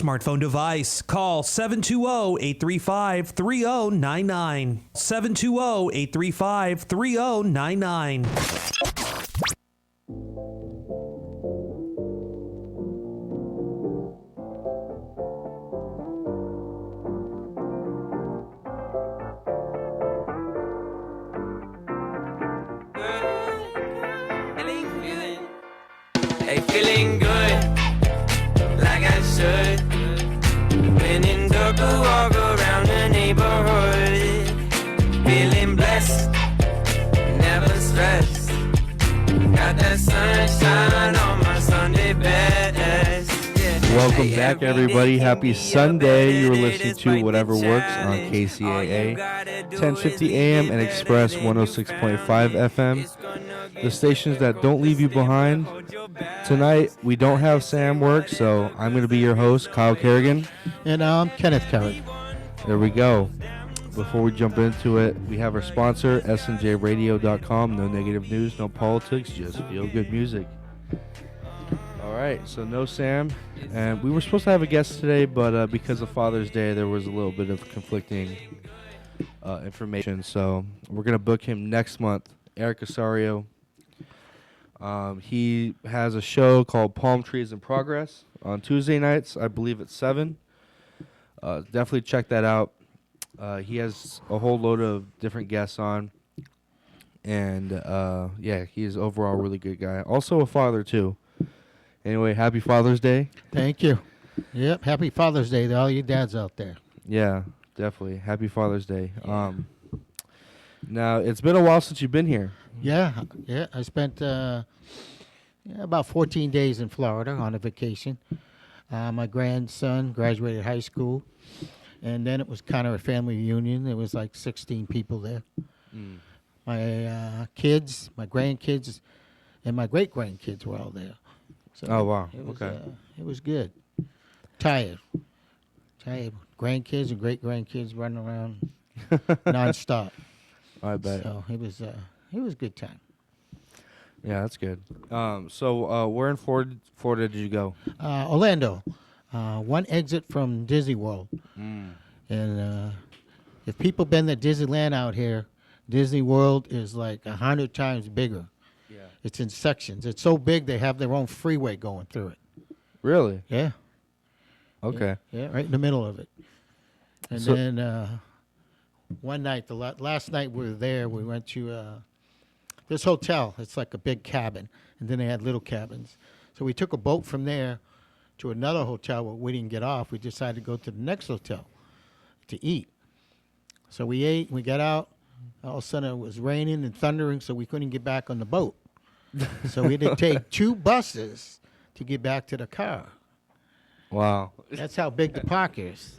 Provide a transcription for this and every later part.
Smartphone device. Call 720-835-3099. 720-835-3099. Hey, feeling good, like I should. When in dark, walk around the neighborhood. Feeling blessed, never stressed. Got that sunshine on my Sunday best. Yeah. Welcome Hey, back, every everybody. day Happy can be a Sunday. better You're day listening to despite Whatever the Works on challenge. All you KCAA, gotta do is 1050 leave AM it and better Express than you 106.5 found it. FM. It's gonna The get stations that difficult don't to leave you stand, but behind. hold your balance. Tonight, we don't have Sam Work, so I'm going to be your host, Kyle Kerrigan. And I'm Kenneth Carrick. There we go. Before we jump into it, we have our sponsor, snjradio.com. No negative news, no politics, just feel good music. All right, so no Sam. And we were supposed to have a guest today, but because of Father's Day, there was a little bit of conflicting information. So we're going to book him next month. Eric Osario. He has a show called Palm Trees in Progress on Tuesday nights. I believe it's 7. Definitely check that out. He has a whole load of different guests on. And, yeah, he's overall a really good guy. Also a father, too. Anyway, happy Father's Day. Thank you. Yep, happy Father's Day to all you dads out there. Yeah, definitely. Happy Father's Day. Now, it's been a while since you've been here. Yeah, I spent about 14 days in Florida on a vacation. My grandson graduated high school, and then it was kind of a family reunion. There was like 16 people there. My kids, my grandkids, and my great-grandkids were all there. So Oh, wow. It was, Okay. it was good. Tired. Grandkids and great-grandkids running around nonstop. I bet. So it was a good time. Yeah, that's good. So where in Florida did you go? Orlando, one exit from Disney World. And if people been to Disneyland out here, Disney World is like 100 times bigger. Yeah. It's in sections. It's so big they have their own freeway going through it. Really? Yeah. Okay. Yeah, right in the middle of it. And So- then one night, last night we were there, we went to this hotel. It's like a big cabin, and then they had little cabins. So we took a boat from there to another hotel where we didn't get off. We decided to go to the next hotel to eat. So we ate, we got out. All of a sudden it was raining and thundering, so we couldn't get back on the boat. So we had to take 2 buses to get back to the car. Wow. That's how big the park is.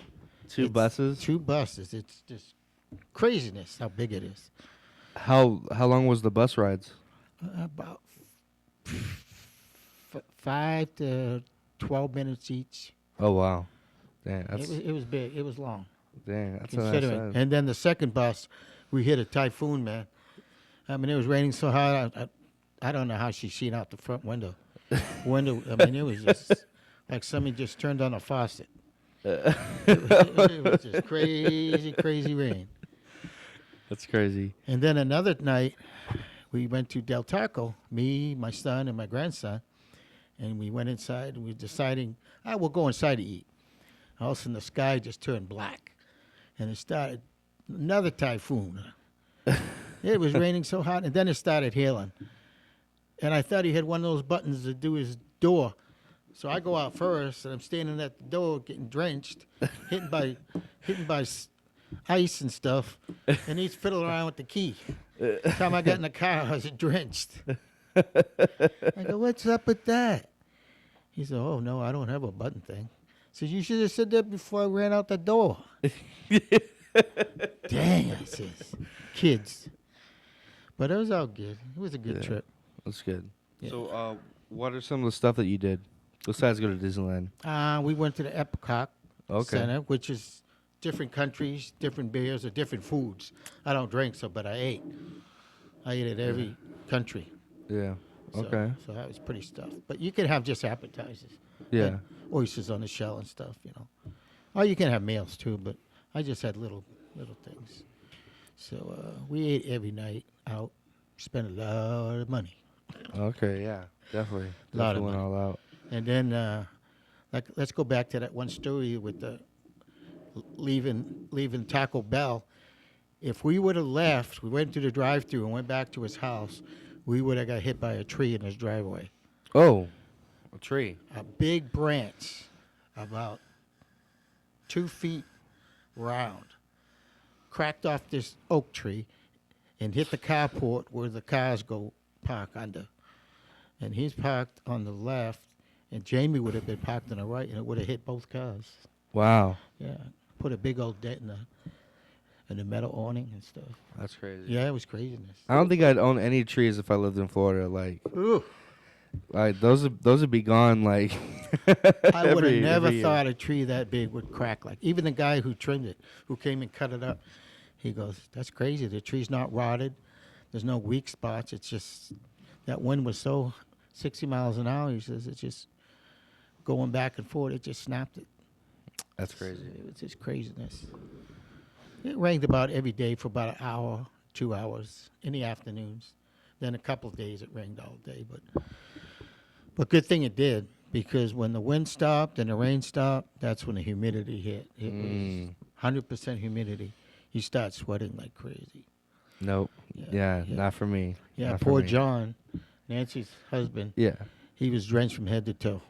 Two buses? 2 buses. It's just craziness how big it is. How long was the bus rides? About 5 to 12 minutes each. Oh, wow. Dang, that's It was big. It was long. a nice Considering. size. And then the second bus, we hit a typhoon, man. I mean, it was raining so hard. I don't know how she seen out the front window. I mean, it was just like somebody just turned on a faucet. It was just crazy rain. That's crazy. And then another night, we went to Del Taco, me, my son, and my grandson. And we went inside, and we were deciding, we'll go inside to eat. All of a sudden, the sky just turned black. And it started another typhoon. It was raining so hot, and then it started hailing. And I thought he had one of those buttons to do his door. So I go out first, and I'm standing at the door getting drenched, hitting by ice and stuff. And he's fiddling around with the key. By the time I got in the car, I was drenched. I go, what's up with that? He said, oh, no, I don't have a button thing. I said, you should have said that before I ran out the door. Dang, I says, kids. But it was all good. It was a good trip. That's good. Yeah. So, what are some of the stuff that you did besides go to Disneyland? We went to the Epcot Okay. Center, which is different countries, different beers, or different foods. I don't drink, but I ate. I ate at every country. Yeah. So, Okay. So that was pretty stuff. But you could have just appetizers. Yeah. Had oysters on the shell and stuff, you know. Oh, you can have meals too, but I just had little things. So we ate every night out, spent a lot of money. Okay, yeah, definitely. Lot of Definitely went money. all out. And then, let's go back to that one story with the leaving Taco Bell. If we would have left, we went to the drive-thru and went back to his house, we would have got hit by a tree in his driveway. Oh, a tree. A big branch, about 2 feet round, cracked off this oak tree and hit the carport where the cars go park under. And he's parked on the left, and Jamie would have been parked on the right, and it would have hit both cars. Wow, Yeah, put a big old dent in the metal awning and stuff. that's crazy. Yeah, it was craziness. I don't think I'd own any trees if I lived in Florida. Ooh, Like those would be gone. Like I would have never every year. thought a tree that big would crack. Like even the guy who trimmed it, who came and cut it up, he goes, "That's crazy. The tree's not rotted. There's no weak spots. It's just that wind was so 60 miles an hour." He says it's just going back and forth. It just snapped it. That's crazy. It was just craziness. It rained about every day for about an hour, 2 hours in the afternoons. Then a couple of days it rained all day, but good thing it did, because when the wind stopped and the rain stopped, that's when the humidity hit. It was 100% humidity. You start sweating like crazy. Nope. Yeah, not for me. Yeah, Not for poor me. John, Nancy's husband. Yeah. He was drenched from head to toe.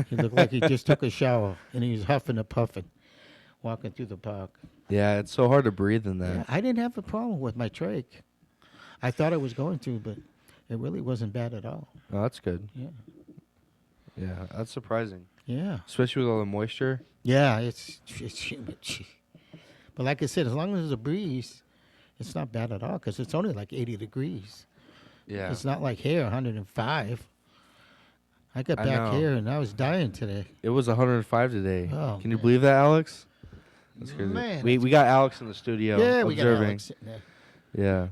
He looked like he just took a shower, and he was huffing and puffing, walking through the park. Yeah, it's so hard to breathe in Yeah, that. I didn't have a problem with my trach. I thought I was going to, but it really wasn't bad at all. Oh, that's good. Yeah. Yeah, that's surprising, Yeah. especially with all the moisture. Yeah, it's humid. But like I said, as long as there's a breeze, it's not bad at all, because it's only like 80 degrees. Yeah. It's not like here, 105. I got I back know. here, and I was dying today. It was 105 today. Oh, Can you man. believe that, Alex? That's crazy. Man, we got Alex in the studio yeah, we got observing. Alex sitting there. Yeah.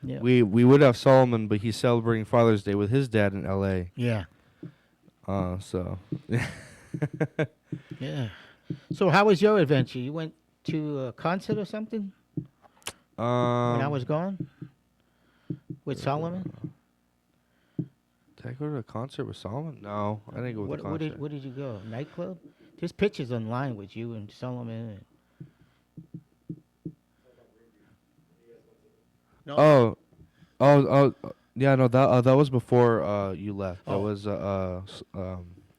Yeah. We would have Solomon, but he's celebrating Father's Day with his dad in L.A. Yeah. So Yeah. So how was your adventure? You went to a concert or something when I was gone with Solomon? Did I go to a concert with Solomon? No, I didn't go with a concert. Where did you go? Nightclub? There's pictures online with you and Solomon. No. Yeah, no, that was before you left. Oh.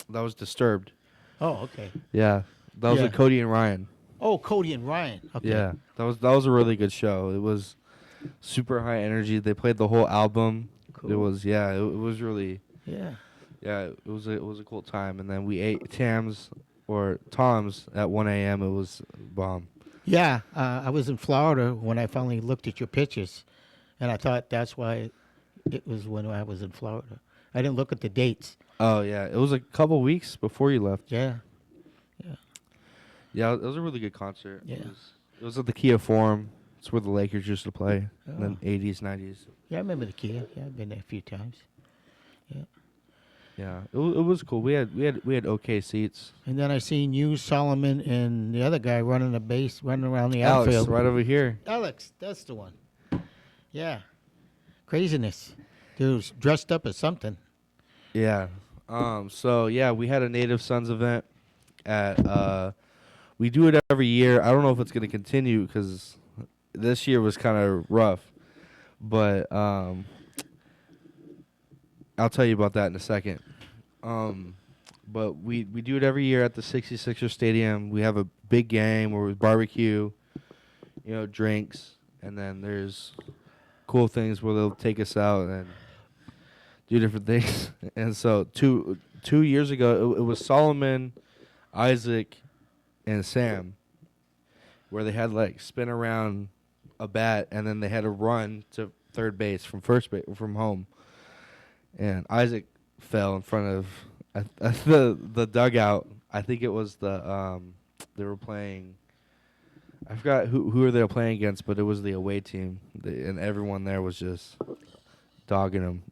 That was Disturbed. Oh, okay. Yeah, that was Yeah. with Cody and Ryan. Oh, Cody and Ryan. Okay. Yeah, that was a really good show. It was super high energy. They played the whole album. Cool. It was it was really Yeah. it was a cool time. And then we ate Tom's at 1 a.m. It was bomb. Yeah. I was in Florida when I finally looked at your pictures, and I thought that's why it was when I was in Florida. I didn't look at the dates. Oh yeah, it was a couple weeks before you left. Yeah. Yeah, it was a really good concert. Yeah. It was at the Kia Forum. It's where the Lakers used to play in Oh. the 80s, 90s. Yeah, I remember the Kia. Yeah, I've been there a few times. Yeah, it was cool. We had okay seats. And then I seen you, Solomon, and the other guy running around the Alex, outfield. right over here. Alex, that's the one. Yeah. Craziness. Dude was dressed up as something. Yeah. So yeah, we had a Native Sons event at we do it every year. I don't know if it's going to continue because this year was kind of rough, but I'll tell you about that in a second. But we do it every year at the 66er Stadium. We have a big game where we barbecue, drinks, and then there's cool things where they'll take us out and do different things. And so two years ago, it was Solomon, Isaac, and Sam, where they had like spin around a bat and then they had to run to third base from from home. And Isaac fell in front of the dugout. I think it was they were playing. I forgot who they were playing against, but it was the away team, and everyone there was just dogging him.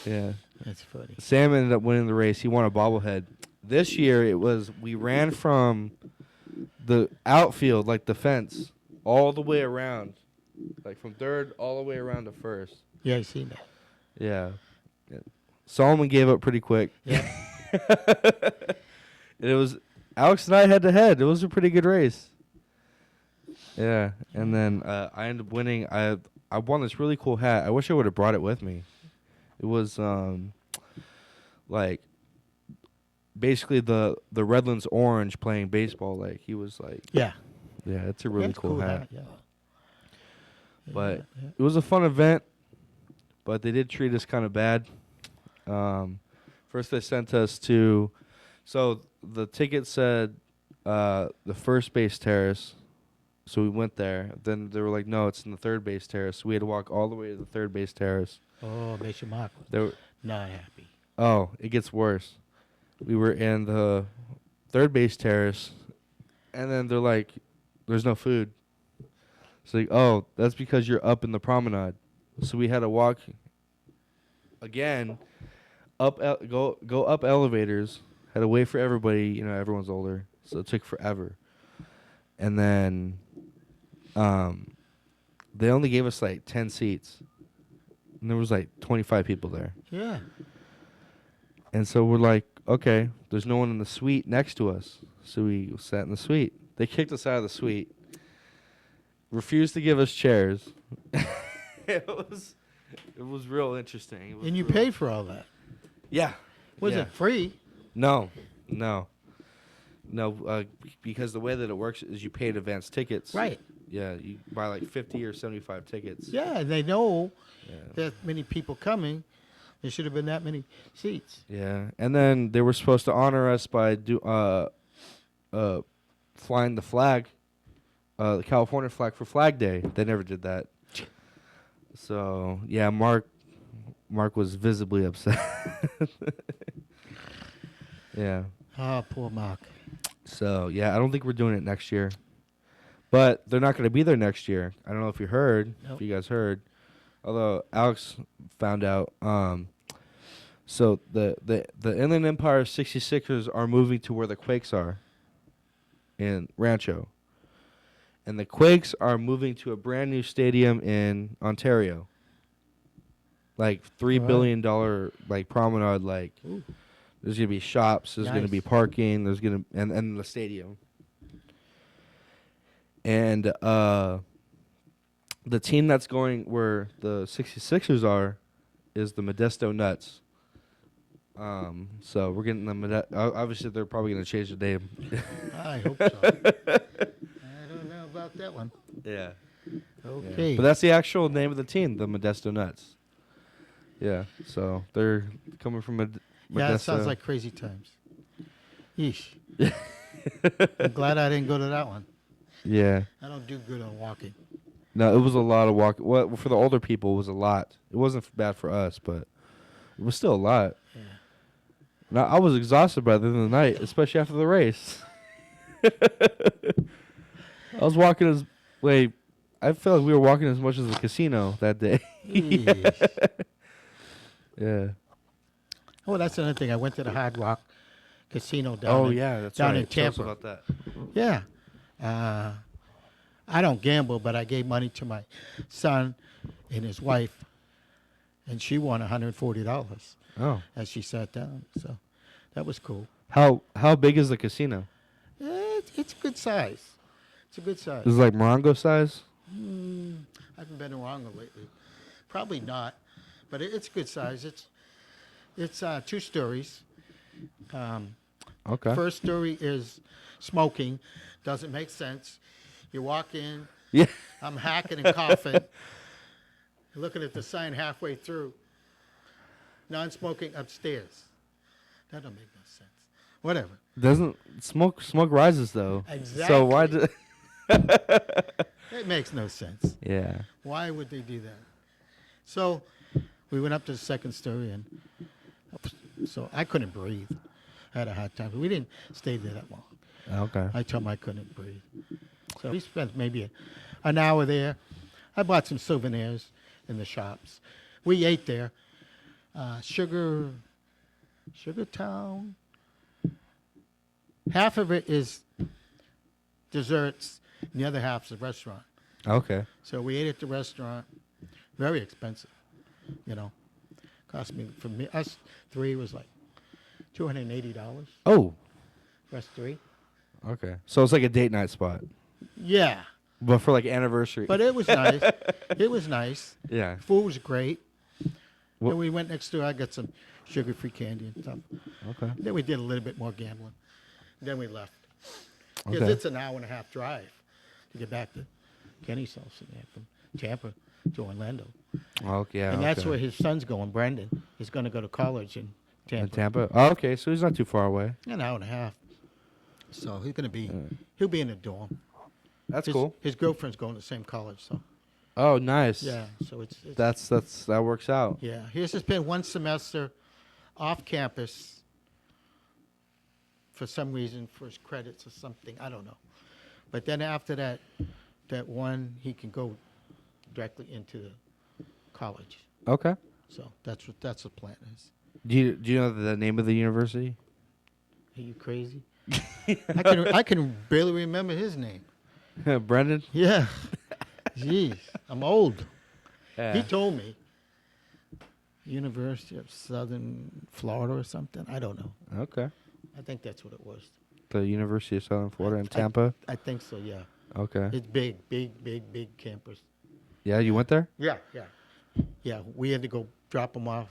Yeah, That's funny. Sam ended up winning the race. He won a bobblehead. This year we ran from the outfield, like the fence, all the way around, like from third all the way around to first. Yeah, I seen that. Yeah. Solomon gave up pretty quick. Yeah. And it was Alex and I head to head. It was a pretty good race. Yeah, and then I ended up winning. I won this really cool hat. I wish I would have brought it with me. It was like basically the Redlands Orange playing baseball. Like he was like, Yeah. yeah, it's a really That's cool hat. Yeah. But Yeah. it was a fun event, but they did treat us kind of bad. First they sent us to, so the ticket said the first base terrace. So we went there. Then they were like, no, it's in the third base terrace. So we had to walk all the way to the third base terrace. Oh, Bishop Mark was There were, not happy. oh, it gets worse. We were in the third base terrace, and then they're like, there's no food. It's like, oh, that's because you're up in the promenade. So we had to walk again, go up elevators. Had to wait for everybody. You know, everyone's older, so it took forever. And then, they only gave us like 10 seats, and there was like 25 people there. Yeah. And so we're like, okay, there's no one in the suite next to us. So we sat in the suite. They kicked us out of the suite. Refused to give us chairs. it was real interesting. It was And you real- paid for all that. Yeah. Was yeah. it free? No. Because the way that it works is you paid advance tickets. Right. Yeah, you buy like 50 or 75 tickets. Yeah, and they know Yeah. that many people coming. There should have been that many seats. Yeah, and then they were supposed to honor us by flying the flag, the California flag for Flag Day. They never did that. So yeah, Mark was visibly upset. Yeah. Oh, poor Mark. So yeah, I don't think we're doing it next year, but they're not going to be there next year. I don't know if you heard, Nope. if you guys heard. Although Alex found out. So the Inland Empire 66ers are moving to where the Quakes are in Rancho. And the Quakes are moving to a brand new stadium in Ontario. Like $3 Wow. billion like promenade, like Ooh. there's gonna be shops, there's gonna Nice. be parking, there's gonna and the stadium. And the team that's going where the 66ers are is the Modesto Nuts. So we're getting the obviously they're probably gonna change the name. I hope so. I don't know about that one. Yeah. Okay. But that's the actual name of the team, the Modesto Nuts. Yeah. So they're coming from Modesto. Yeah, it sounds like crazy times. Yeesh. I'm glad I didn't go to that one. Yeah. I don't do good on walking. No, it was a lot of walk. Well, for the older people, it was a lot. It wasn't bad for us, but it was still a lot. Yeah. Now, I was exhausted by the end of the night, especially after the race. I was walking as wait. I felt like we were walking as much as the casino that day. Yeesh. Yeah. Oh, that's another thing. I went to the Hard Rock Casino down that's down right. in Tell us Tampa. about that. Yeah. I don't gamble, but I gave money to my son and his wife, and she won $140 Oh, as she sat down. So that was cool. how big is the casino? It's good size. It's a good size. Is it like Morongo size? I haven't been around lately. Probably not, but it's good size. It's 2 stories. Okay. First story is smoking. Doesn't make sense. You walk in. Yeah. I'm hacking and coughing. Looking at the sign halfway through. Non-smoking upstairs. That don't make no sense. Whatever. Doesn't smoke rises though. Exactly. So why did? It makes no sense. Yeah. Why would they do that? So we went up to the second story, and so I couldn't breathe. I had a hard time. We didn't stay there that long. Okay. I told him I couldn't breathe. So we spent maybe an hour there. I bought some souvenirs in the shops. We ate there. Sugar Town. Half of it is desserts, and the other half is a restaurant. Okay. So we ate at the restaurant. Very expensive, Cost me us three was like $280. Oh. For us three. Okay. So it's like a date night spot, Yeah, but for like anniversary. but it was nice. It was nice. yeah. Food was great. Wha- Then we went next door. I got some sugar-free candy and stuff. Okay. Then we did a little bit more gambling. Then we left. Because Okay. it's an hour and a half drive to get back to Kenny's house and that from Tampa to Orlando. Okay. Yeah. And that's okay. where his son's going, Brendan. He's going to go to college in In Tampa. Tampa. Oh, okay. So he's not too far away. An hour and a half. So he's going to be, he'll be in the dorm. That's His, cool. His girlfriend's going to the same college, so Oh, nice. yeah. So it's That works out. yeah. He's just been one semester off campus for some reason for his credits or something. I don't know. But then after that one he can go directly into the college. Okay. So that's what the plan is. Do you know the name of the university? Are you crazy? I can barely remember his name. Brendan. Yeah. Jeez, I'm old. Yeah. He told me. University of Southern Florida or something. I don't know. Okay. I think that's what it was. The University of Southern Florida in I- Tampa. I think so, yeah. Okay. It's big campus. Yeah, you went there? Yeah. Yeah, we had to go drop him off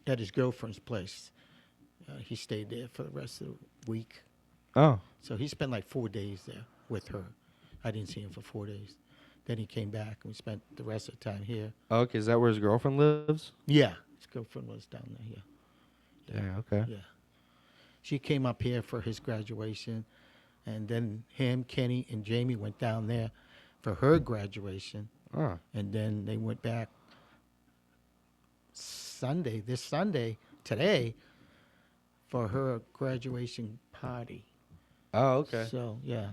at his girlfriend's place. He stayed there for the rest of the week. Oh. So he spent like 4 days there with her. I didn't see him for 4 days. Then he came back and we spent the rest of the time here. Okay. Is that where his girlfriend lives? Yeah, his girlfriend was down there, yeah. Yeah. Okay. Yeah. She came up here for his graduation, and then him, Kenny, and Jamie went down there for her graduation, Oh. and then they went back this Sunday, today, for her graduation party. Oh. Okay. So, yeah.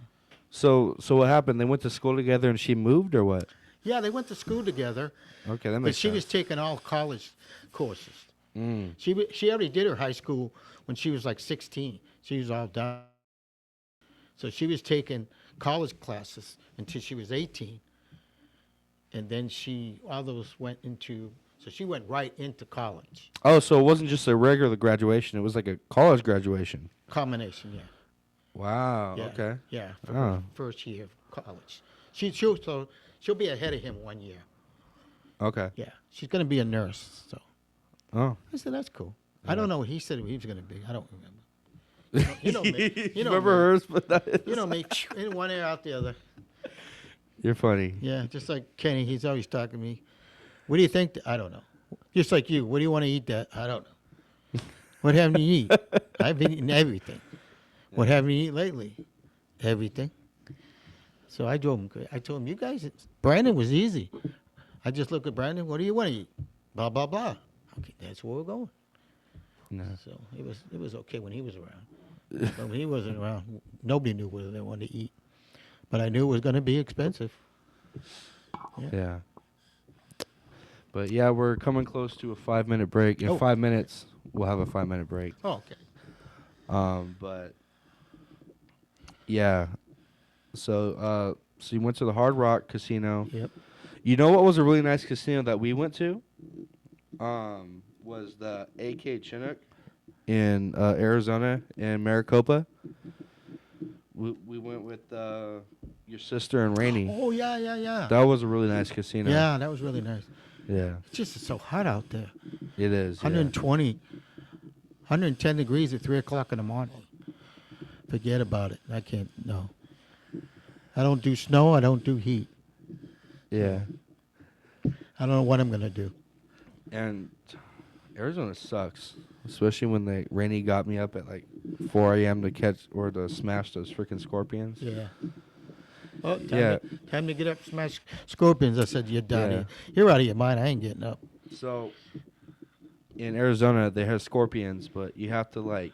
So what happened? They went to school together and she moved, or what? Yeah, they went to school together, Okay, that but makes she sense. was taking all college courses. Mm. She already did her high school when she was like 16. She was all done. So she was taking college classes until she was 18. And then all those went into, so she went right into college. Oh, so it wasn't just a regular graduation; it was like a college graduation. Combination, yeah. Wow. Yeah, Okay. Yeah, for Oh. her first year of college. She'll be ahead of him 1 year. Okay. Yeah, she's going to be a nurse. So Oh. I said, that's cool. I don't know what he said he was going to be. I don't remember. You know me. You know remember me. hers, but that is You know me. In one ear, out the other. You're funny. Yeah, just like Kenny, he's always talking to me. What do you think? I don't know. Just like you. What do you want to eat? That I don't know. What haven't you eat? I've been eating everything. What haven't you eat lately? Everything. So I told him, you guys, Brandon was easy. I just look at Brandon. What do you want to eat? Blah blah blah. Okay, that's where we're going. No. So it was okay when he was around. But when he wasn't around, nobody knew whether they wanted to eat. But I knew it was going to be expensive. Yeah. But yeah, we're coming close to a 5-minute break. In Oh. 5 minutes, we'll have a 5-minute break. Oh, okay. But yeah. So you went to the Hard Rock Casino. Yep. You know what was a really nice casino that we went to? Was the AK Chinook in Arizona in Maricopa. We went with your sister and Rainey. Oh yeah. That was a really nice casino. Yeah, that was really nice. Yeah, It's just so hot out there. it is. Yeah. 120, 110 degrees at 3 o'clock in the morning. Forget about it. I can't, no. I don't do snow. I don't do heat. Yeah. I don't know what I'm going to do. And Arizona sucks, especially when Rainey got me up at like 4 a.m. to catch or to smash those freaking scorpions. Yeah. Oh, Yeah. Time to get up, smash scorpions. I said, you're done. Yeah. You're out of your mind. I ain't getting up. So in Arizona, they have scorpions, but you have to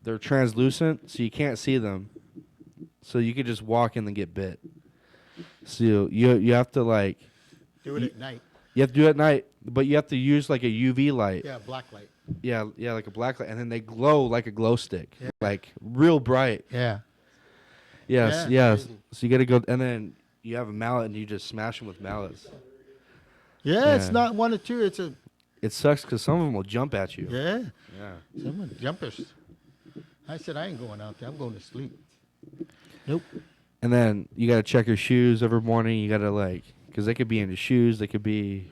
they're translucent, so you can't see them. So you could just walk in and get bit. So you have to Do it at night. You have to do it at night, but you have to use like a UV light. Yeah, black light. Yeah, like a black light, and then they glow like a glow stick, like real bright. Yeah. Yes, Yeah, yes. crazy. So you got to go, and then you have a mallet, and you just smash them with mallets. Yeah, it's Yeah. not one or two. It's a It sucks because some of them will jump at you. yeah. Yeah. Someone jumpers. I said I ain't going out there. I'm going to sleep. Nope. And then you got to check your shoes every morning. You got to because they could be in your shoes. They could be.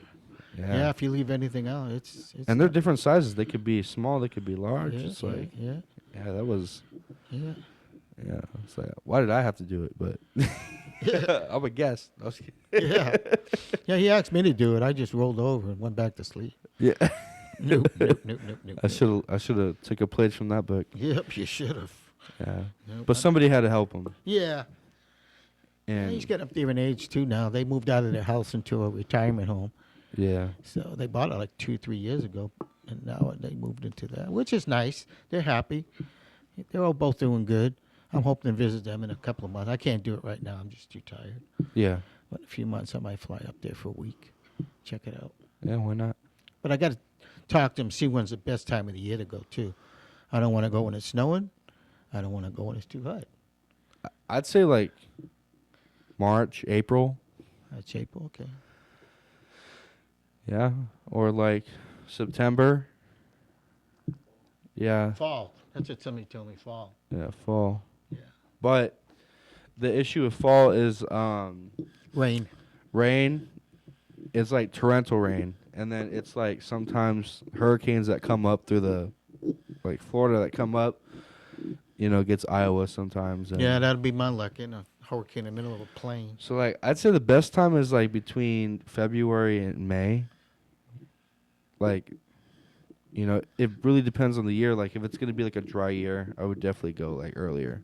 Yeah. If you leave anything out, it's And they're different sizes. They could be small. They could be large. Yeah, It's like, yeah. yeah, that was. Yeah. Yeah, it's like, why did I have to do it? But I'm a guest. I was kidding. Yeah. Yeah, he asked me to do it. I just rolled over and went back to sleep. Yeah, Nope. I should have took a page from that book. Yep, you should have. Yeah, Nope. but somebody had to help him. Yeah. And He's getting up there in age too now. They moved out of their house into a retirement home. yeah, So they bought it like 2-3 years ago, and now they moved into that, which is nice. They're happy. They're all both doing good. I'm hoping to visit them in a couple of months. I can't do it right now. I'm just too tired. yeah, But in a few months, I might fly up there for a week, check it out. yeah. Why not? But I got to talk to them, see when's the best time of the year to go too. I don't want to go when it's snowing. I don't want to go when it's too hot. I'd say like March, April. That's April, okay. Yeah, or like September. Yeah, Fall. That's what somebody told me. Fall. yeah, fall. Yeah. But the issue with fall is Rain. rain. It's like torrential rain, and then it's like sometimes hurricanes that come up through the like Florida that come up. Gets Iowa sometimes. And Yeah, that'd be my luck. In a hurricane in the middle of a plain. So like I'd say the best time is like between February and May. Like, it really depends on the year. Like if it's gonna be like a dry year, I would definitely go like earlier.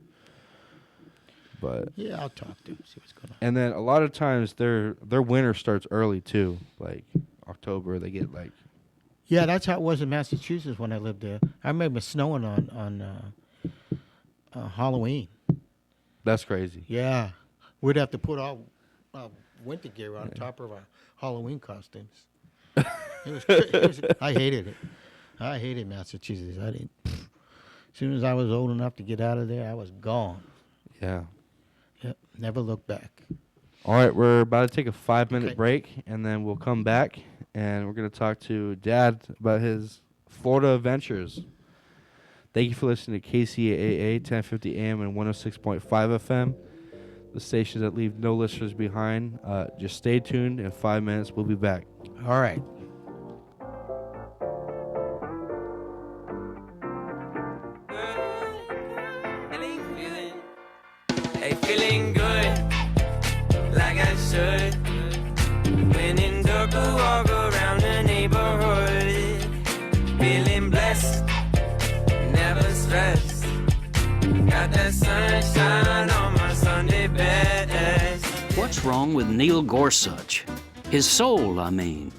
But Yeah, I'll talk to him, see what's going on. and then a lot of times their winter starts early too. Like October, they get like Yeah, that's how it was in Massachusetts when I lived there. I remember snowing on Halloween. that's crazy. Yeah, we'd have to put our winter gear on top of our Halloween costumes. I hated it. I hated Massachusetts. I didn't. As soon as I was old enough to get out of there, I was gone. Yeah. Yep, never looked back. All right, we're about to take a 5-minute Okay. break, and then we'll come back, and we're going to talk to Dad about his Florida adventures. Thank you for listening to KCAA 1050 AM and 106.5 FM, the stations that leave no listeners behind. Just stay tuned. In 5 minutes, we'll be back. All right. Hey, feeling good, like I should. When in dark, I walk around the neighborhood. Feeling blessed, never stressed. Got that sunshine on my Sunday best. What's wrong with Neil Gorsuch? His soul, I mean.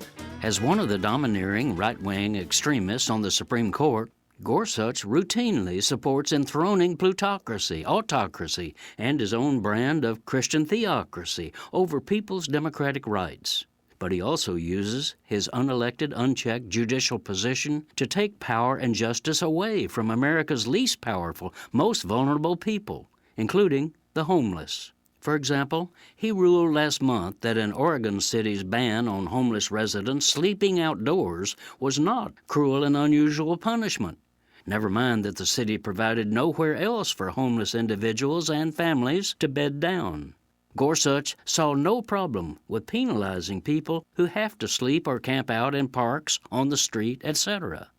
As one of the domineering right-wing extremists on the Supreme Court, Gorsuch routinely supports enthroning plutocracy, autocracy, and his own brand of Christian theocracy over people's democratic rights. But he also uses his unelected, unchecked judicial position to take power and justice away from America's least powerful, most vulnerable people, including the homeless. For example, he ruled last month that an Oregon city's ban on homeless residents sleeping outdoors was not cruel and unusual punishment. Never mind that the city provided nowhere else for homeless individuals and families to bed down. Gorsuch saw no problem with penalizing people who have to sleep or camp out in parks, on the street, etc.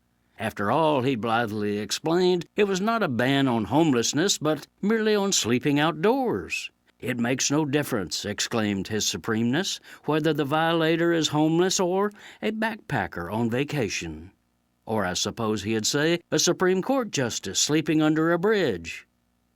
After all, he blithely explained, it was not a ban on homelessness, but merely on sleeping outdoors. It makes no difference, exclaimed His Supremeness, whether the violator is homeless or a backpacker on vacation. Or I suppose he'd say, a Supreme Court justice sleeping under a bridge.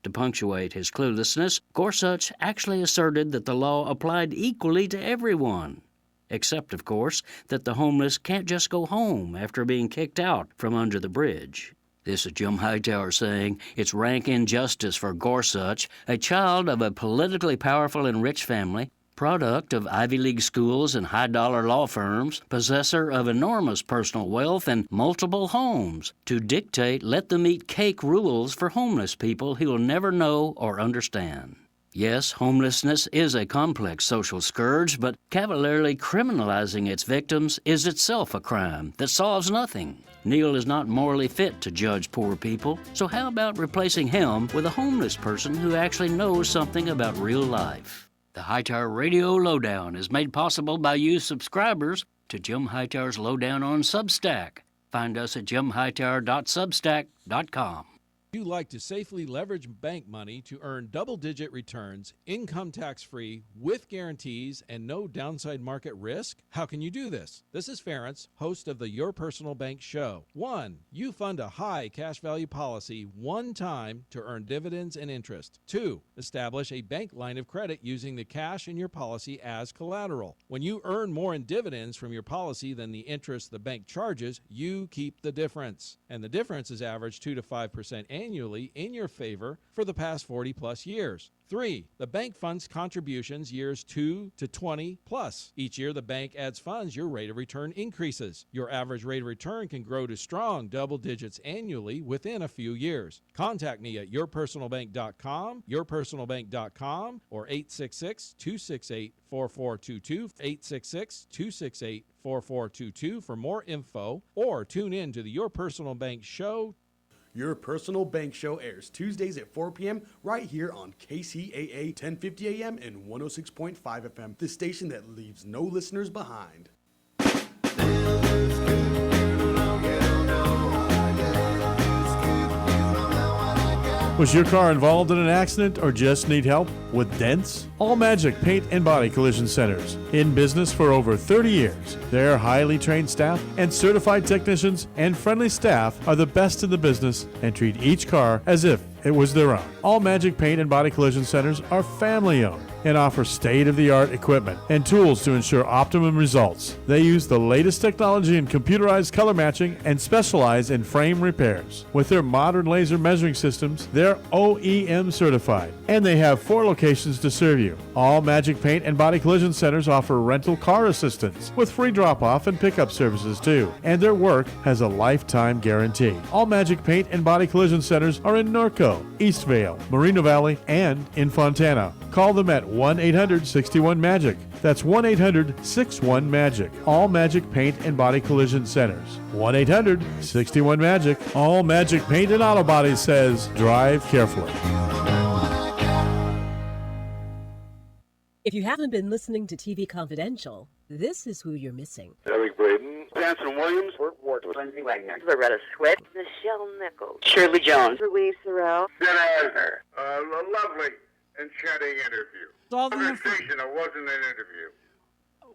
To punctuate his cluelessness, Gorsuch actually asserted that the law applied equally to everyone, except, of course, that the homeless can't just go home after being kicked out from under the bridge. This is Jim Hightower saying it's rank injustice for Gorsuch, a child of a politically powerful and rich family, product of Ivy League schools and high-dollar law firms, possessor of enormous personal wealth and multiple homes, to dictate let-them-eat-cake rules for homeless people he will never know or understand. Yes, homelessness is a complex social scourge, but cavalierly criminalizing its victims is itself a crime that solves nothing. Neil is not morally fit to judge poor people, so how about replacing him with a homeless person who actually knows something about real life? The Hightower Radio Lowdown is made possible by you subscribers to Jim Hightower's Lowdown on Substack. Find us at jimhightower.substack.com. You like to safely leverage bank money to earn double-digit returns, income tax-free, with guarantees, and no downside market risk? How can you do this? This is Ference, host of the Your Personal Bank Show. 1. You fund a high cash value policy one time to earn dividends and interest. 2. Establish a bank line of credit using the cash in your policy as collateral. When you earn more in dividends from your policy than the interest the bank charges, you keep the difference. And the difference is averaged 2 to 5% annually in your favor for the past 40 plus years. 3. The bank funds contributions years 2 to 20 plus. Each year the bank adds funds, your rate of return increases. Your average rate of return can grow to strong double digits annually within a few years. Contact me at yourpersonalbank.com, yourpersonalbank.com, or 866-268-4422, 866-268-4422 for more info, or tune in to the Your Personal Bank Show. Your Personal Bank Show airs Tuesdays at 4 p.m. right here on KCAA 1050 AM and 106.5 FM, the station that leaves no listeners behind. Was your car involved in an accident or just need help with dents? All Magic Paint and Body Collision Centers, in business for over 30 years. Their highly trained staff and certified technicians and friendly staff are the best in the business and treat each car as if it was their own. All Magic Paint and Body Collision Centers are family owned and offer state-of-the-art equipment and tools to ensure optimum results. They use the latest technology in computerized color matching and specialize in frame repairs. With their modern laser measuring systems, they're OEM certified, and they have 4 locations to serve you. All Magic Paint and Body Collision Centers offer rental car assistance with free drop-off and pickup services too, and their work has a lifetime guarantee. All Magic Paint and Body Collision Centers are in Norco, Eastvale, Moreno Valley, and in Fontana. Call them at 1-800-61-MAGIC. That's 1-800-61-MAGIC. All Magic Paint and Body Collision Centers. 1-800-61-MAGIC. All Magic Paint and Auto Body says, drive carefully. If you haven't been listening to TV Confidential, this is who you're missing. Eric Braden, Danson Williams, Burt Ward, Lindsay Wagner, Loretta Swit, Michelle Nichols, Shirley Jones, Louise Sorrell, Ben Eisner. A lovely, enchanting interview. All the Conversation, it wasn't an interview.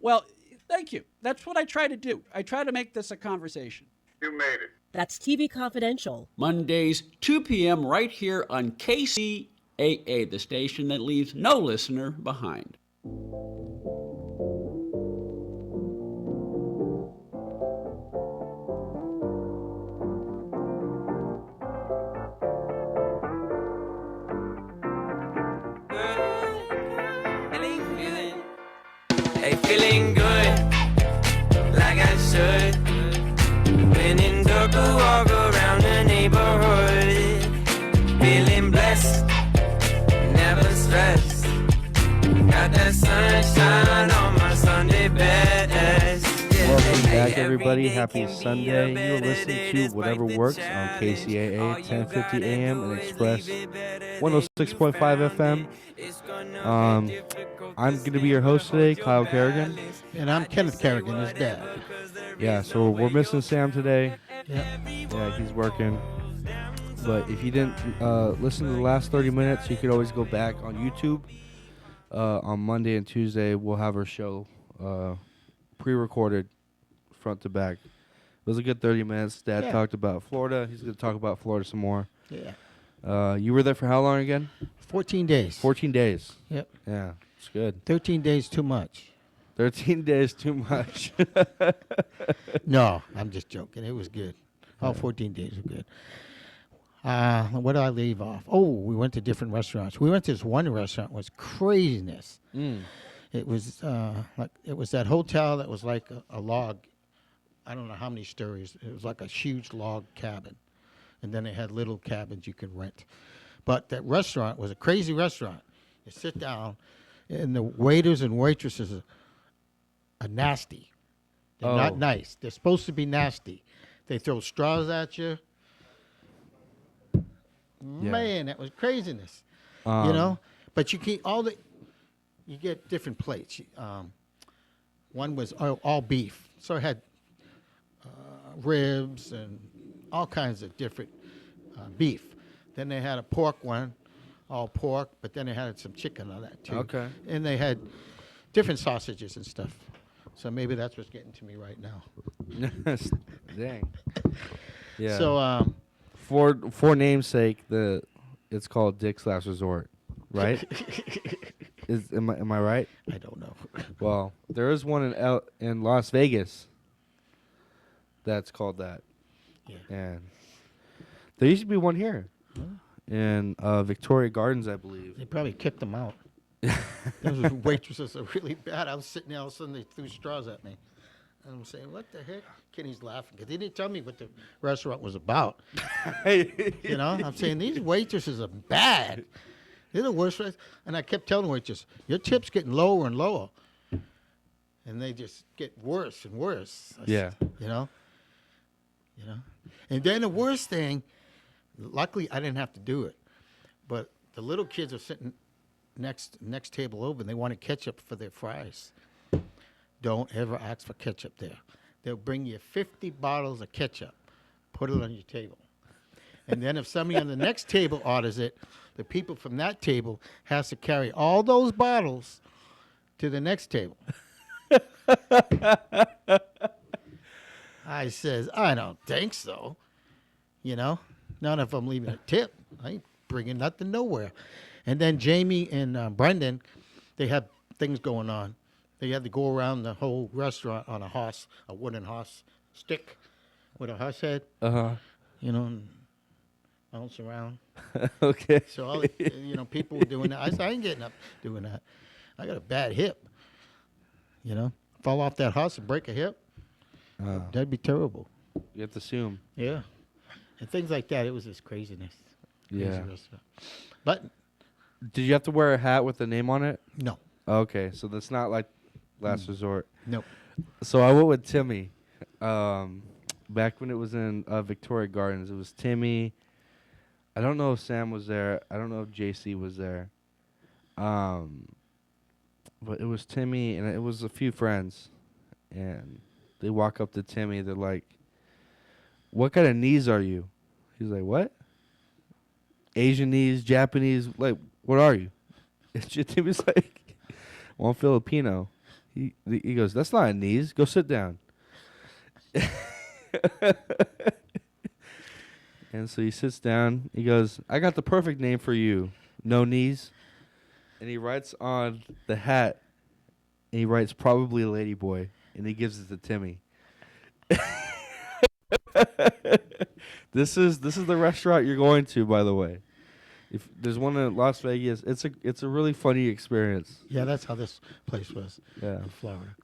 Well, thank you. That's what I try to do. I try to make this a conversation. You made it. That's TV Confidential. Mondays, 2 p.m. right here on KCAA, the station that leaves no listener behind. Hey, feeling good, like I should. When in dark, walk around the neighborhood. Feeling blessed, never stressed. Got that sunshine on my Sunday best. Welcome back, everybody. Happy Sunday. You're listening to Whatever Works on KCAA 1050 AM and Express 106.5 FM. I'm going to be your host today, Kyle Kerrigan. And I'm Kenneth Kerrigan, his dad. Yeah, so we're missing Sam today. Yeah. Yeah, he's working. But if you didn't listen to the last 30 minutes, you could always go back on YouTube. On Monday and Tuesday, we'll have our show pre-recorded front to back. It was a good 30 minutes. Dad talked about Florida. He's going to talk about Florida some more. Yeah. You were there for how long again? 14 days. 14 days. Yep. Yeah, it's good. 13 days too much. 13 days too much. No, I'm just joking. It was good. All 14 days were good. What did I leave off? Oh, we went to different restaurants. We went to this one restaurant. It was craziness. It It was that hotel that was like a log. I don't know how many stories. It was like a huge log cabin, and then they had little cabins you could rent. But that restaurant was a crazy restaurant. You sit down, and the waiters and waitresses are nasty. They're not nice. They're supposed to be nasty. They throw straws at you. Man, that was craziness. You know, but you keep you get different plates. One was all beef, so it had ribs and all kinds of different beef. Then they had a pork one, all pork, but then they had some chicken on that too. Okay. And they had different sausages and stuff. So maybe that's what's getting to me right now. Dang. Yeah. So for namesake, it's called Dick's Last Resort, right? Am I right? I don't know. Well, there is one in Las Vegas that's called that. Yeah. And there used to be one here in Victoria Gardens, I believe. They probably kicked them out. Those waitresses are really bad. I was sitting there, all of a sudden they threw straws at me. And I'm saying, what the heck? Kenny's laughing because he didn't tell me what the restaurant was about. You know, I'm saying these waitresses are bad. They're the worst. And I kept telling the waitress, your tip's getting lower and lower. And they just get worse and worse. Yeah. You know? And then the worst thing, luckily I didn't have to do it, but the little kids are sitting next table over and they wanted ketchup for their fries. Don't ever ask for ketchup there. They'll bring you 50 bottles of ketchup, put it on your table. And then if somebody on the next table orders it, the people from that table has to carry all those bottles to the next table. I says, I don't think so. You know, not if I'm leaving a tip. I ain't bringing nothing nowhere. And then Jamie and Brendan, they had things going on. They had to go around the whole restaurant on a wooden horse stick with a horse head. You know, and bounce around. Okay. So all the, people were doing that. I said, I ain't getting up doing that. I got a bad hip. You know, fall off that horse and break a hip. That'd be terrible. You have to assume. Yeah. And things like that. It was just craziness. Yeah. Crazy restaurant. But did you have to wear a hat with the name on it? No. Okay, so that's not like Last Resort. Nope. So I went with Timmy. Back when it was in Victoria Gardens, it was Timmy. I don't know if Sam was there. I don't know if JC was there. But it was Timmy, and it was a few friends. And they walk up to Timmy. They're like, what kind of knees are you? He's like, what? Asian knees, Japanese, like, what are you? And Timmy's like, well, I'm Filipino. He goes, that's not a knees. Go sit down. And so he sits down. He goes, I got the perfect name for you. No knees. And he writes on the hat, and he writes probably a lady boy, and he gives it to Timmy. This is the restaurant you're going to, by the way. If there's one in Las Vegas, it's a really funny experience. yeah, that's how this place was. Yeah. In Florida.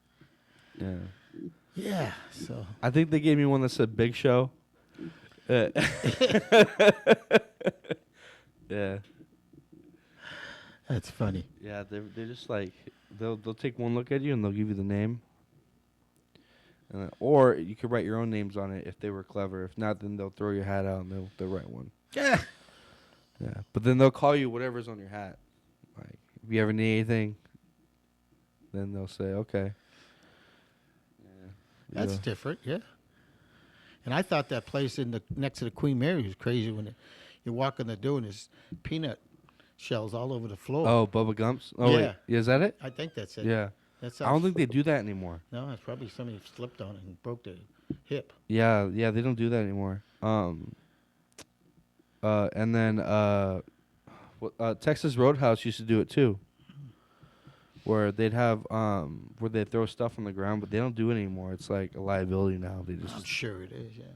Yeah. Yeah. So I think they gave me one that said Big Show. Yeah. that's funny. Yeah, they're just like they'll take one look at you and they'll give you the name. Or you could write your own names on it if they were clever. If not, then they'll throw your hat out and they'll write one. Yeah. Yeah, but then they'll call you whatever's on your hat. Like if you ever need anything, then they'll say okay. Yeah. That's different, yeah. And I thought that place next to the Queen Mary was crazy when you walk in the door and there's peanut shells all over the floor. Oh, Bubba Gumps. Oh, yeah. wait, is that it? I think that's it. Yeah. That's I don't think they do that anymore. No, it's probably somebody slipped on it and broke their hip. Yeah, they don't do that anymore. And then Texas Roadhouse used to do it too, where they'd have where they throw stuff on the ground, but they don't do it anymore. It's like a liability now. They just I'm sure it is. Yeah,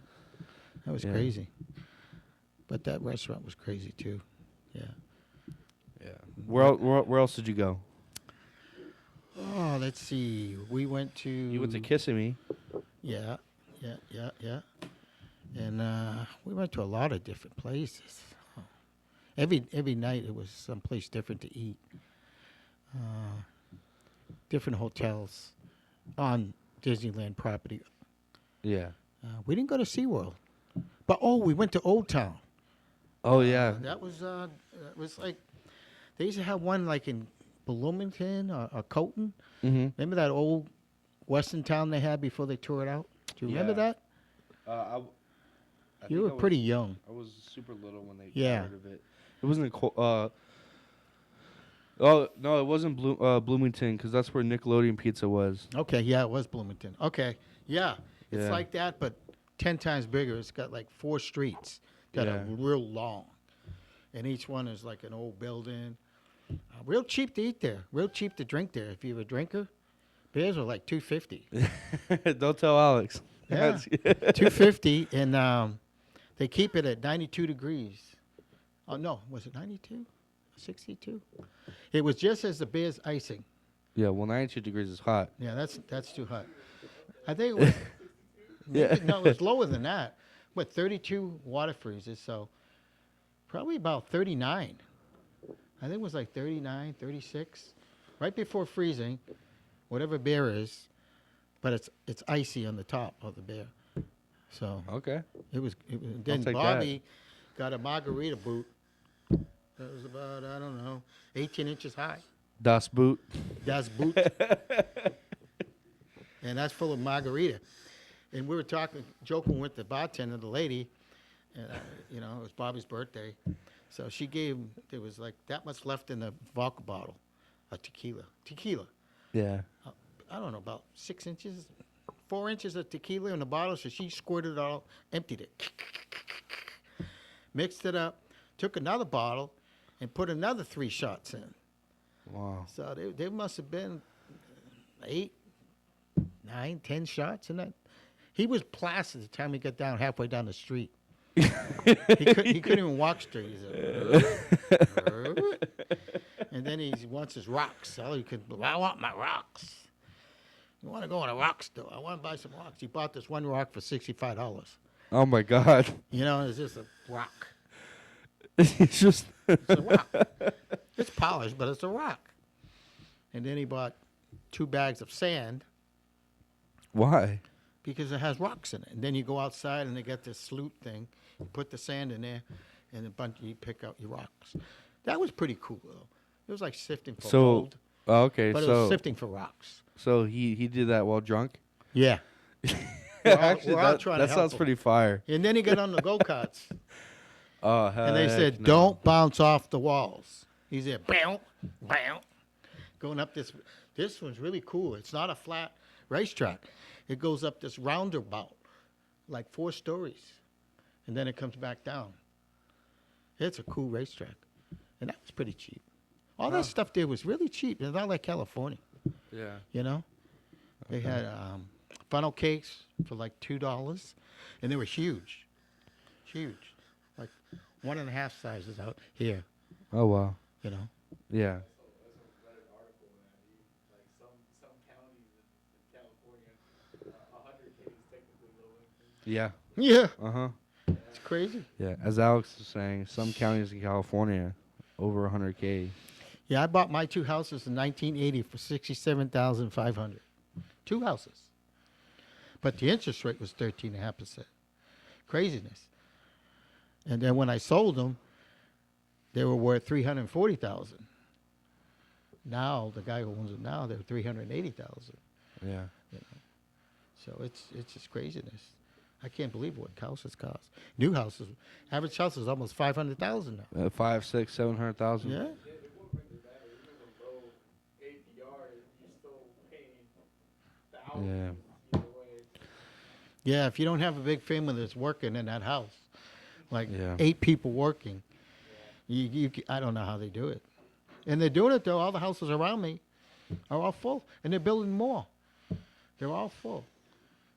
that was crazy. But that restaurant was crazy too. Yeah. Yeah. Where else did you go? Oh, let's see. We went to. You went to Kissimmee. Yeah. And we went to a lot of different places. Every night it was someplace different to eat. Different hotels on Disneyland property. Yeah. We didn't go to SeaWorld. But, we went to Old Town. Oh, yeah. That was like, they used to have one like in Bloomington or Colton. Mm-hmm. Remember that old Western town they had before they tore it out? Do you remember that? You were pretty young. I was super little when they Yeah. got rid of it. It wasn't oh no, it wasn't Bloomington because that's where Nickelodeon Pizza was. Okay, yeah, it was Bloomington. Okay, yeah, it's Yeah. like that, but 10 times bigger. It's got like 4 streets that are real long, and each one is like an old building. Real cheap to eat there. Real cheap to drink there. If you're a drinker, beers are like $2.50. Don't tell Alex. Yeah, $2.50, and they keep it at 92 degrees. Oh no, was it 92? 62? It was just as the beer's icing. Yeah, well, 92 degrees is hot. Yeah, that's too hot. I think it was. No, it was lower than that. What, 32 water freezes, so probably about 39. I think it was like 39, 36, right before freezing, whatever beer is, but it's icy on the top of the beer. So okay, it was. Then take Bobby got a margarita boot that was about 18 inches high. Das Boot. Das Boot. And that's full of margarita. And we were joking with the bartender, the lady, and, it was Bobby's birthday. So she gave, there was like that much left in the vodka bottle of tequila. Yeah. I don't know, about 6 inches, 4 inches of tequila in the bottle. So she squirted it all, emptied it, mixed it up, took another bottle, and put another 3 shots in. Wow. So there must have been 8, 9, 10 shots in that. He was placid the time he got halfway down the street. he couldn't even walk straight. He's like, and then he wants his rocks. I want my rocks. You want to go in a rock store? I want to buy some rocks. He bought this one rock for $65. Oh my God. It's just a rock. It's just. It's a rock. It's polished, but it's a rock. And then he bought 2 bags of sand. Why? Because it has rocks in it. And then you go outside and they got this sloot thing. You put the sand in there, and you pick out your rocks. That was pretty cool, though. It was like sifting for gold. Okay, but it was sifting for rocks. So he did that while drunk? Yeah. Actually, we're all trying to that help sounds him. pretty fire. And then he got on the go-karts. Oh, and they said, no. don't bounce off the walls. He said, bounce, bounce. Going up this one's really cool. It's not a flat racetrack. It goes up this roundabout, like 4 stories. And then it comes back down. It's a cool racetrack. And that was pretty cheap. All that stuff there was really cheap. It's not like California. Yeah. They had funnel cakes for like $2. And they were huge. Huge. Like 1.5 sizes out here. Oh, wow. Yeah. Yeah. Yeah. Uh-huh. It's crazy. Yeah. As Alex was saying, some counties in California, over 100K. Yeah, I bought my 2 houses in 1980 for $67,500. 2 houses. But the interest rate was 13.5%. Craziness. And then when I sold them, they were worth $340,000. Now the guy who owns them now, they're $380,000. Yeah. So it's just craziness. I can't believe what houses cost. New houses, average house is almost $500,000 now. 5, 6, 700,000. Yeah. Yeah. Yeah, if you don't have a big family that's working in that house, like Yeah. 8 people working, I don't know how they do it. And they're doing it, though. All the houses around me are all full, and they're building more. They're all full.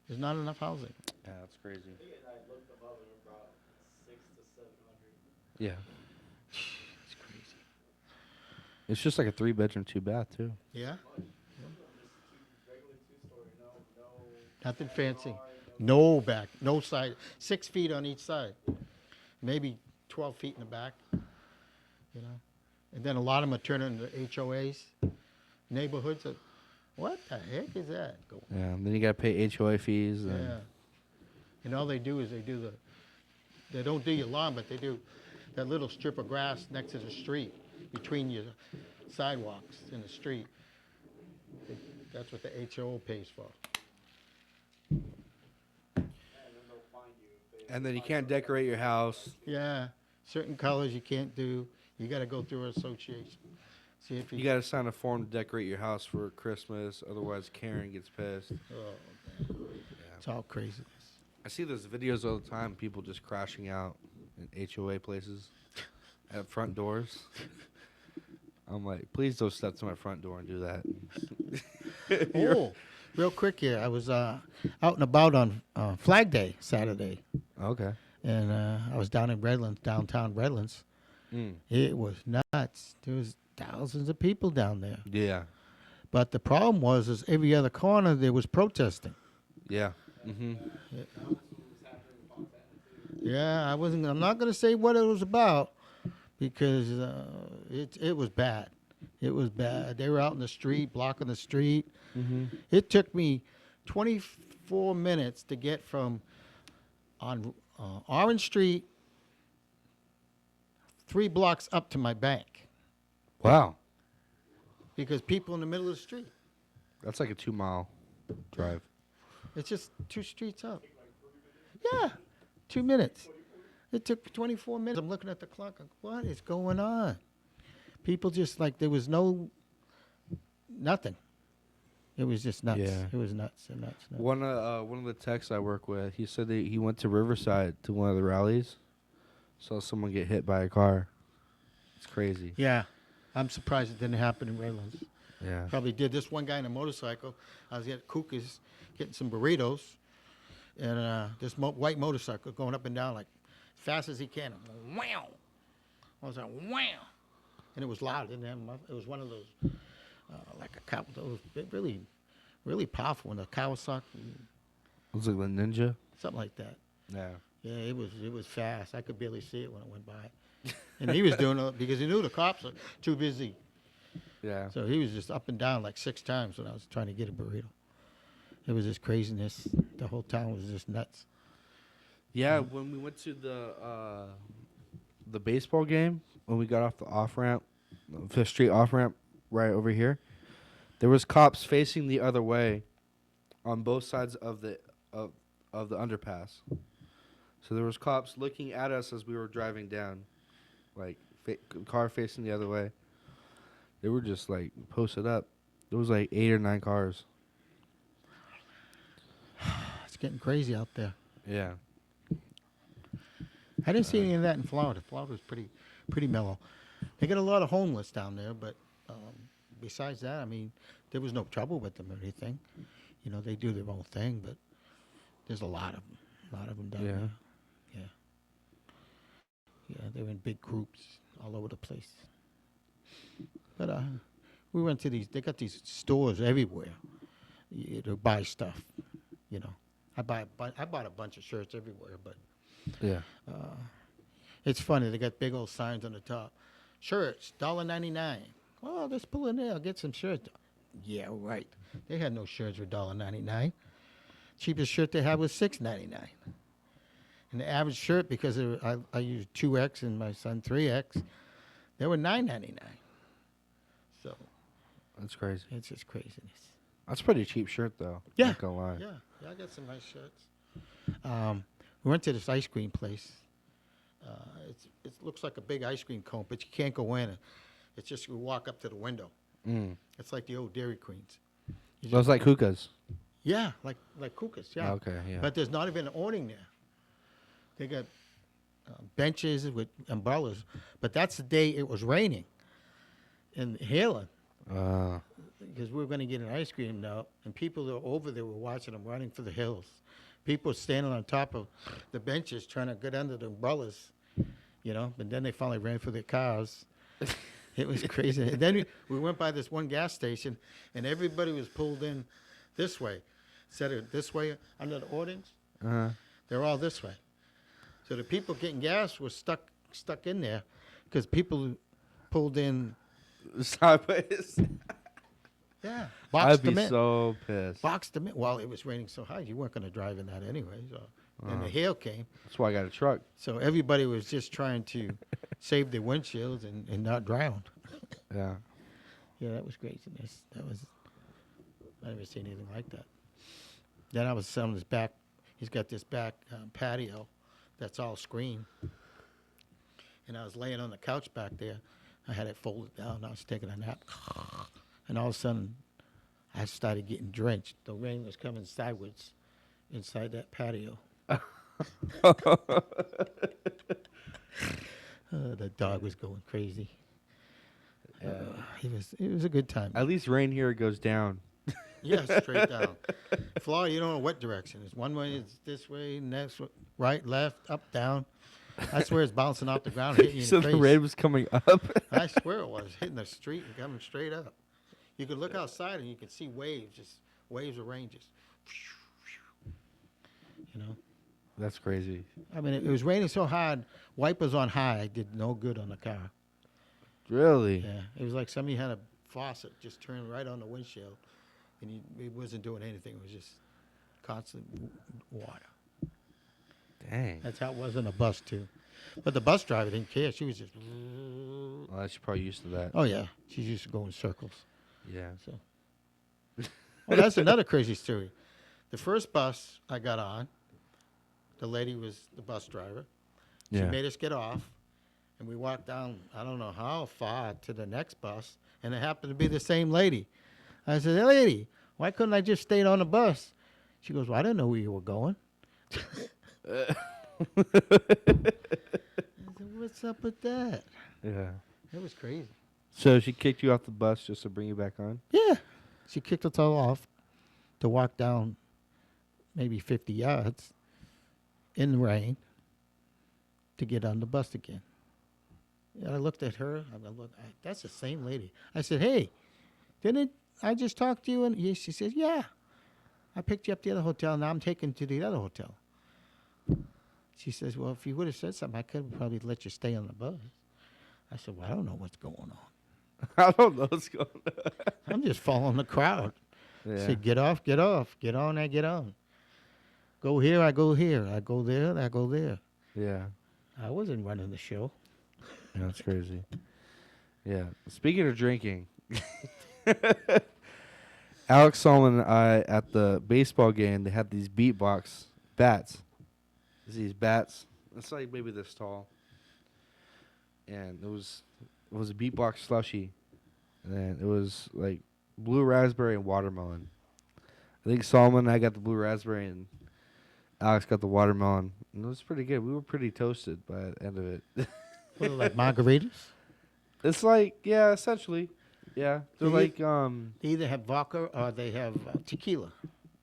There's not enough housing. Yeah, that's crazy. Yeah. It's crazy. It's just like a 3-bedroom, 2-bath, too. Yeah? Nothing fancy. No back, no side. 6 feet on each side. Maybe 12 feet in the back. You know, and then a lot of them are turning into HOAs, neighborhoods. What the heck is that? Yeah, and then you got to pay HOA fees. And Yeah. And all they do is they don't do your lawn, but they do that little strip of grass next to the street, between your sidewalks in the street. That's what the HOA pays for. And then you can't decorate your house. Yeah, certain colors you can't do. You got to go through an association. See if You got to sign a form to decorate your house for Christmas, otherwise Karen gets pissed. Oh, man. It's all craziness. I see those videos all the time, people just crashing out in HOA places at front doors. I'm like, please don't step to my front door and do that. Oh, real quick here. I was out and about on Flag Day Saturday. Okay. And I was down in Redlands, downtown Redlands. It was nuts. There was thousands of people down there. Yeah. But the problem is every other corner there was protesting. Yeah. Mm-hmm. Yeah, I'm not going to say what it was about because it was bad. It was bad. They were out in the street, blocking the street. Mm-hmm. It took me 24 minutes to get from on Orange Street 3 blocks up to my bank. Wow. Because people in the middle of the street. That's like a 2-mile drive. It's just 2 streets up. Yeah, 2 minutes. It took 24 minutes. I'm looking at the clock. Like, what is going on? People just like, there was nothing. It was just nuts. Yeah. It was nuts and nuts. One of the techs I work with, he said that he went to Riverside to one of the rallies, saw someone get hit by a car. It's crazy. Yeah, I'm surprised it didn't happen in Redlands. Yeah. Probably did. This one guy in a motorcycle, I was at Kuka's getting some burritos, and this white motorcycle going up and down like fast as he can. Wow! I was like, wow! And it was loud. It was one of those, like a cow. Those really, really powerful. And a Kawasaki. Was it like Ninja? Something like that. Yeah. Yeah, it was fast. I could barely see it when it went by. And he was doing it because he knew the cops were too busy. Yeah. So he was just up and down like 6 times when I was trying to get a burrito. It was just craziness. The whole town was just nuts. Yeah, when we went to the baseball game, when we got off the off-ramp, 5th Street off-ramp right over here, there was cops facing the other way on both sides of the underpass. So there was cops looking at us as we were driving down, like car facing the other way. They were just like posted up. There was like 8 or 9 cars. It's getting crazy out there. Yeah. I didn't see any of that in Florida. Florida was pretty mellow. They got a lot of homeless down there, but besides that, I mean, there was no trouble with them or anything. You know, they do their own thing, but there's a lot of them. A lot of them down there. Yeah. Yeah, they're in big groups all over the place. But we went to they got these stores everywhere to buy stuff, you know. I bought a bunch of shirts everywhere, but yeah, it's funny. They got big old signs on the top. Shirts, $1.99. Oh, let's pull in there. I'll get some shirts. Yeah, right. They had no shirts for $1.99. Cheapest shirt they had was $6.99. And the average shirt, because I used 2X and my son 3X, they were $9.99. So that's crazy. It's just craziness. That's a pretty cheap shirt, though. Yeah. Not gonna lie. Yeah, I got some nice shirts. We went to this ice cream place. It looks like a big ice cream cone, but you can't go in. It's just you walk up to the window. It's like the old Dairy Queens. Those like hookahs. Yeah, like Kukas, yeah. Okay, yeah. But there's not even an awning there. They got benches with umbrellas, but that's the day it was raining in Halen. Because we were going to get an ice cream now, and people that were over there were watching them running for the hills. People standing on top of the benches trying to get under the umbrellas, you know, but then they finally ran for their cars. It was crazy. And then we went by this one gas station, and everybody was pulled in this way. set it this way under the awnings. Uh-huh. They're all this way. So the people getting gas were stuck in there because people pulled in. Sideways. Yeah, I'd boxed be them in. so pissed. Boxed them in. Well, it was raining so high, you weren't going to drive in that anyway. So then the hail came. That's why I got a truck. So everybody was just trying to save their windshields and not drown. Yeah. Yeah, that was craziness. I never seen anything like that. Then I was selling his back. He's got this back patio that's all screen. And I was laying on the couch back there. I had it folded down. I was taking a nap. And all of a sudden, I started getting drenched. The rain was coming sideways inside that patio. The dog was going crazy. It was a good time. At least rain here goes down. Yeah, straight down. Florida, you don't know what direction. It's one way, it's this way, next, right, left, up, down. I swear it's bouncing off the ground, hitting you in So the the face. rain was coming up. I swear it was hitting the street and coming straight up. You could look outside and you could see waves, just waves of rain, just. You know. That's crazy. I mean, it was raining so hard. Wipers on high did no good on the car. Really? Yeah, it was like somebody had a faucet just turned right on the windshield, and it wasn't doing anything. It was just constant water. Dang. That's how it was on the bus too. But the bus driver didn't care. She was just. Well, she's probably used to that. Oh yeah, she's used to go in circles. Yeah. So. Well, that's another crazy story. The first bus I got on, the lady was the bus driver. She Yeah. made us get off, and we walked down, I don't know how far, to the next bus, and it happened to be the same lady. I said, "Hey, lady, why couldn't I just stayed on the bus?" She goes, "Well, I didn't know where you were going." I said, "What's up with that?" Yeah. It was crazy. So she kicked you off the bus just to bring you back on? Yeah. She kicked us all off to walk down maybe 50 yards in the rain to get on the bus again. And I looked at her. That's the same lady. I said, "Hey, didn't I just talk to you?" And she said, "Yeah. I picked you up at the other hotel. Now I'm taking you to the other hotel." She says, "Well, if you would have said something, I could have probably let you stay on the bus." I said, "Well, I don't know what's going on. I don't know what's going on. I'm just following the crowd." I Yeah. said, "Get off, get off. Get on, I get on. Go here, I go here. I go there, I go there." Yeah. I wasn't running the show. Yeah, that's crazy. Yeah. Speaking of drinking, Alex Solomon and I at the baseball game, they had these beatbox bats. These bats. It's like maybe this tall. And it was a beatbox slushie. And it was like blue raspberry and watermelon. I think Solomon and I got the blue raspberry and Alex got the watermelon. And it was pretty good. We were pretty toasted by the end of it. What, like margaritas? It's like, yeah, essentially. Yeah. They're They like, They either have vodka or they have tequila.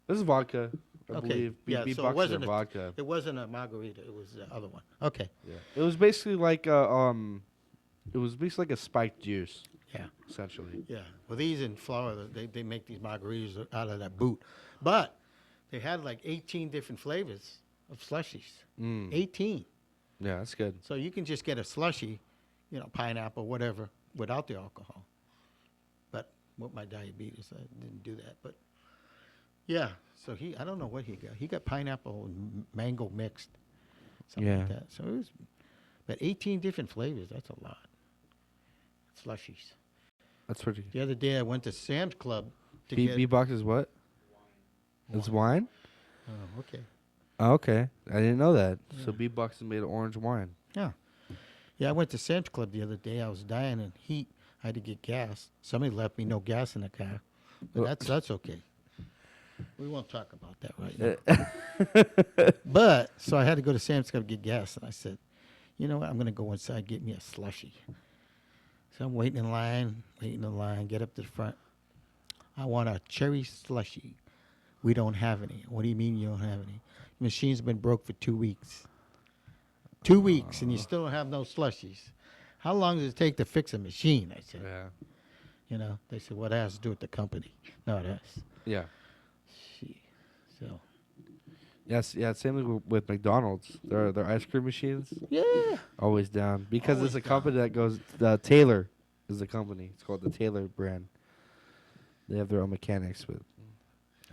this is vodka, I Okay. believe. Yeah, so Beatboxes it wasn't are vodka. It wasn't a margarita. It was the other one. Okay. Yeah. It was basically like it was basically like a spiked juice. Yeah. Essentially. Yeah. Well, these in Florida, they make these margaritas out of that boot. But they had like 18 different flavors of slushies. 18. Yeah, that's good. So you can just get a slushie, pineapple, whatever, without the alcohol. But with my diabetes, I didn't do that. But yeah, so I don't know what he got. He got pineapple and mango mixed, something like Yeah. that. So it was, but 18 different flavors. That's a lot. Slushies. That's pretty The other day I went to Sam's Club to good. get. Beatbox is what? It's wine? Oh, okay. Oh, okay. I didn't know that. So beatbox is made of orange wine. Yeah. Yeah, I went to Sam's Club the other day. I was dying in heat. I had to get gas. Somebody left me no gas in the car. But that's okay. We won't talk about that right now. But, so I had to go to Sam's Club to get gas. And I said, you know what? I'm going to go inside and get me a slushie. So I'm waiting in line, get up to the front. I want a cherry slushie. We don't have any. What do you mean you don't have any? Machine's been broke for 2 weeks. 2 weeks, and you still don't have no slushies. How long does it take to fix a machine? I said. Yeah. They said, well, that has to do with the company. No, it has. Yeah. Gee. Yes, yeah. Same thing with McDonald's. Their ice cream machines. Yeah. Always down because Always it's a company that goes. Taylor is the company. It's called the Taylor brand. They have their own mechanics, but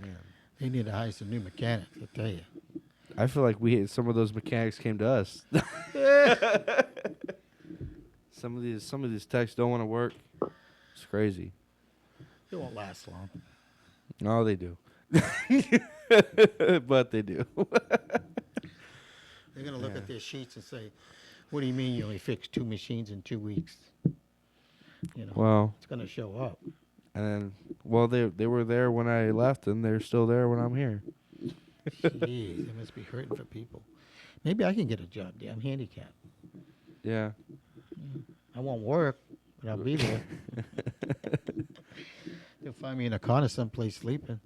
man, They need to hire some new mechanics, I tell you. I feel like some of those mechanics came to us. Some of these techs don't want to work. It's crazy. They won't last long. No, they do. But they do. They're going to look at their sheets and say, what do you mean you only fixed 2 machines in 2 weeks? You know, Well, it's going to show up. and then, well, they were there when I left, and they're still there when I'm here. Jeez, it must be hurting for people. Maybe I can get a job there. I'm handicapped. Yeah. I won't work, but I'll be there. They'll find me in a corner someplace sleeping.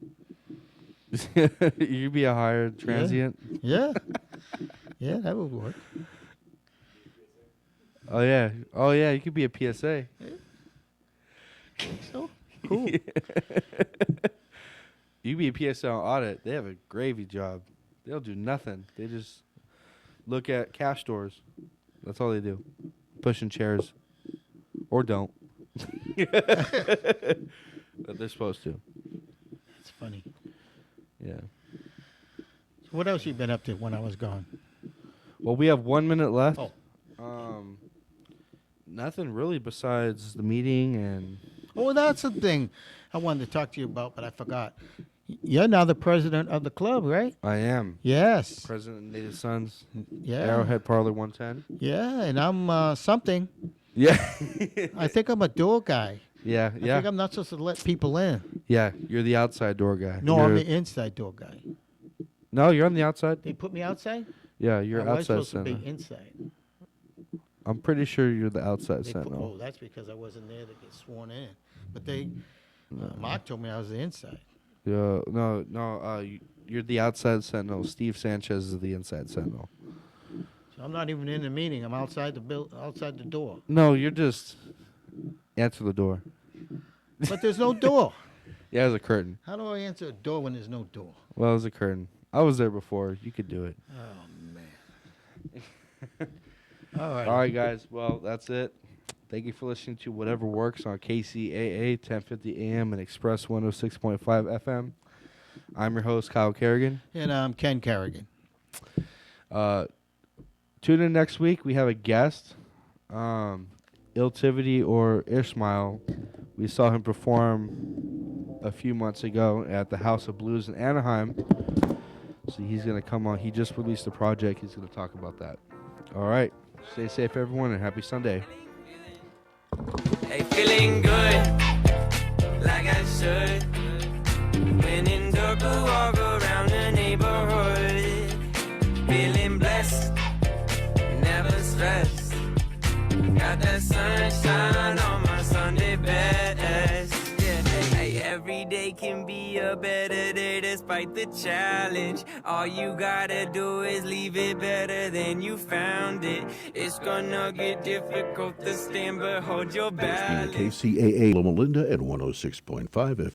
You'd be a hired transient. Yeah. Yeah, that would work. Oh yeah. You could be a PSA. So cool. You be a PSA on audit. They have a gravy job. They'll do nothing. They just look at cash stores. That's all they do. Pushing chairs. Or don't. But they're supposed to. It's funny. Yeah. So what else you been up to when I was gone? Well, we have 1 minute left. Oh. Nothing really besides the meeting and. Oh, that's the thing I wanted to talk to you about, but I forgot. You're now the president of the club, right? I am. Yes. President of Native Sons. Yeah. Arrowhead Parlor 110. Yeah, and I'm something. Yeah. I think I'm a door guy. Yeah, I yeah. think I'm not supposed to let people in. Yeah, you're the outside door guy. No, I'm You're- the inside door guy. No, you're on the outside. They put me outside? Yeah, you're I was outside supposed to center. be inside. I'm pretty sure you're the outside They put, sentinel. oh, that's because I wasn't there to get sworn in. But they, Mark told me I was the inside. Yeah, no. You're the outside sentinel. Steve Sanchez is the inside sentinel. So I'm not even in the meeting. I'm outside the outside the door. No, you're just answer the door. But there's no door. Yeah, there's a curtain. How do I answer a door when there's no door? Well, there's a curtain. I was there before. You could do it. Oh man. All right. All right, guys. Well, that's it. Thank you for listening to Whatever Works on KCAA 1050 AM and Express 106.5 FM. I'm your host, Kyle Kerrigan. And I'm Ken Kerrigan. Tune in next week. We have a guest, Iltivity or Ishmael. We saw him perform a few months ago at the House of Blues in Anaheim. So he's going to come on. He just released a project. He's going to talk about that. All right. Stay safe, everyone, and happy Sunday. Hey, feeling good, like I should. When in dark, I walk around the neighborhood. Feeling blessed, never stressed. Got that sunshine on my Sunday best. Yeah, hey, every day can be a better day despite the challenge. All you gotta do is leave it better than you found it. It's gonna get difficult to stand, but hold your balance. KCAA Loma Linda at 106.5 FM.